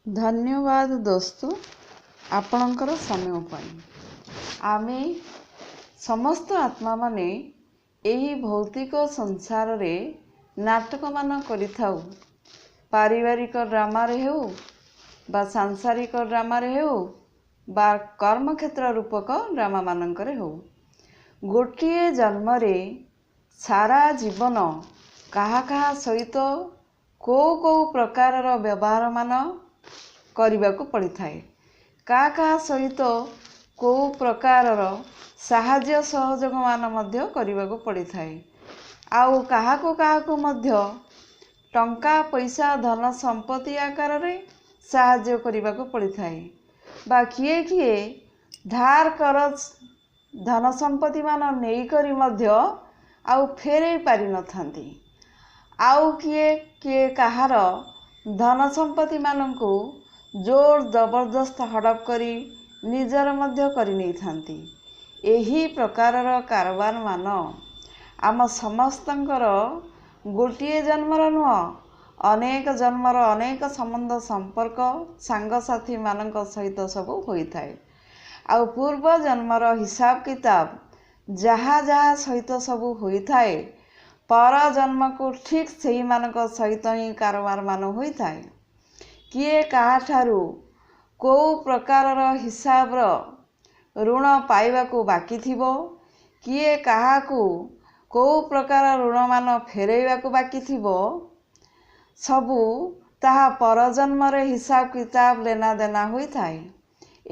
धन्यवाद दोस्तों आपणकर समय पाई आमे समस्त आत्मा माने एही भौतिक संसार रे नाटक मान करिथाउ। पारिवारिक ड्रामा रे हेउ बा सांसारिक ड्रामा रे हेउ बा कर्म क्षेत्र रूपक ड्रामा मानकर हेउ, गोटिए जन्म रे सारा जीवन कहा कहा सहित को प्रकार व्यवहार मान करने को पड़ी थाए, का सहित को प्रकार साहाय्य सहयोग मान मध्य करने को पड़ी थाए। आउ काहाको मध्य टंका पैसा धन संपत्ति आकार रे साहाय्य करने को पड़ी थाए, बा किए किए धार कर धन संपत्ति मान नहीं करी मध्य आउ फेरे पारि न थांती। आउ किए किए कहार धन संपत्ति मानंकु जोर जबरदस्त हड़प करी निजर मध्य करि नहीं थांती। एही प्रकारर कारबार मान आम समस्तंकर गोटिए जन्मर नुह, अनेक जन्मर अनेक संबंध संपर्क सांगसाथी मानक सहित सबू होई थाए। आउ पूर्व जन्मर हिसाब किताब जहा जहा सहित सबू होई थाए, पर जन्म को ठीक सही मानक सहित ही कारबार मान होई थाए। किए कहा ठारू को प्रकार हिसाब ऋण पाइबा को बाकी थिबो, किए कहा को प्रकार ऋण मान फेरैबा को बाकी थिबो, सबू ताहा परजन्म रे हिसाब किताब लेना देना होई थाए।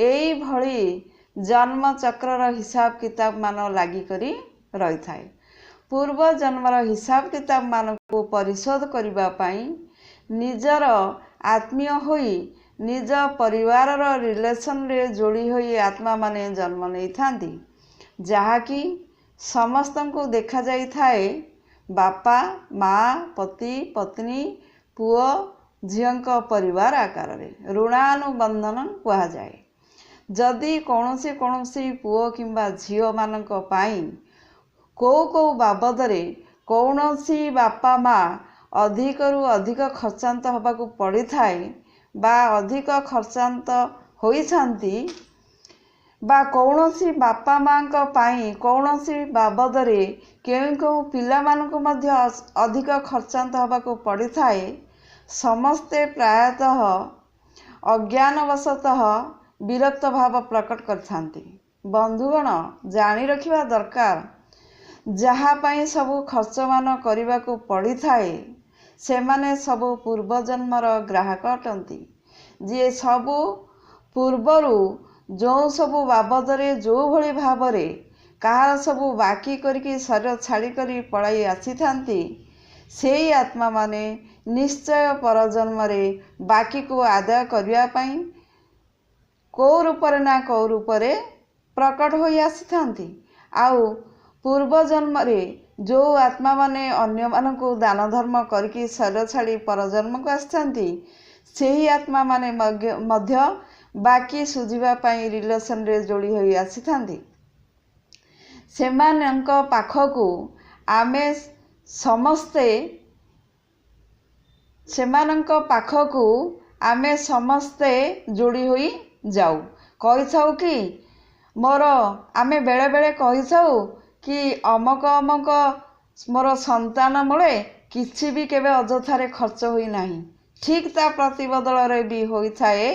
एई भली जन्म चक्र हिसाब किताब मान लागी करी रही थाए। पूर्व जन्मर हिसाब किताब मान को परिशोध करिबा पाई निजर आत्मीय होई निज परिवार रिलेशन रे जोड़ी होई आत्मा माने जन्म नहीं थांती, जहा कि समस्त को देखा जाई थाए बापा माँ पति पत्नी पुओ झींक परिवार आकार रे ऋणानुबंधन कहा जाए। जदि कौनसी पुओ किंबा झीओ मानक पाई को बाबद रे कौनसी बापा माँ अधिकरु अधिक खर्चांत होबाकू पड़ी थाए बा अधिक खर्चांत होई छांती, बा कौनसी बापा माँ का पाई कौनसी बाबद रे केउ पिला मानकू मध्य अधिक खर्चांत होबाकू पड़ी थाए, समस्ते प्रायतः अज्ञानवशतः विरक्त भाव प्रकट करथांती। बंधुगण जानी रखिबा दरकार, जहा पाई सबू खर्च मान करने को पड़ी थाए सेमाने सबू पूर्वजन्मर ग्राहक अटंती। जी सबू पूर्वरु जो सबू बाबद रे जो भली भाव रे कहार सबू बाकी करके शरीर छाड़ी करी पड़ाई आसी थांती, सेई आत्मा माने निश्चय परजन्म रे बाकी को आदाय करिया पाई को रूपरे ना को रूपरे प्रकट होई आसी थांती। आउ पूर्व जन्म रे जो आत्मा माने अन्य मानकु दान धर्म करके शरीर छाड़ी परजन्म को आसथांती, सेही आत्मा माने मध्य बाकी सुझिबा पाई रिलेशन रे जोड़ी होई आसीथांती। सेमानंक पाखकु आमे समस्ते सेमानंक पाखकु आमे समस्ते जोड़ी होई जाऊ। कहि थाउ कि मोर आमे बेले बेले कहि थाउ कि अमक अमक मोर संतान मूले किछि भी केबे अजथारे खर्च होई नाही। ठीक ता प्रतिबदल रे भी होई थाए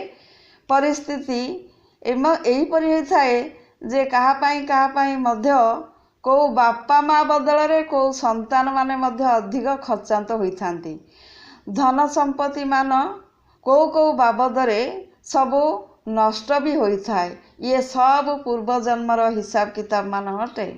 परिस्थिति एही परि होई थाए जे कहा पाई मध्य को बापा माँ बदल रे को संतान माने मध्य अधिक खर्चांत होई थांती। धन संपत्ति मान को बाबद रे सबू नष्ट भी होई थाए। ये सब पूर्व जन्मर हिसाब किताब मान हटे।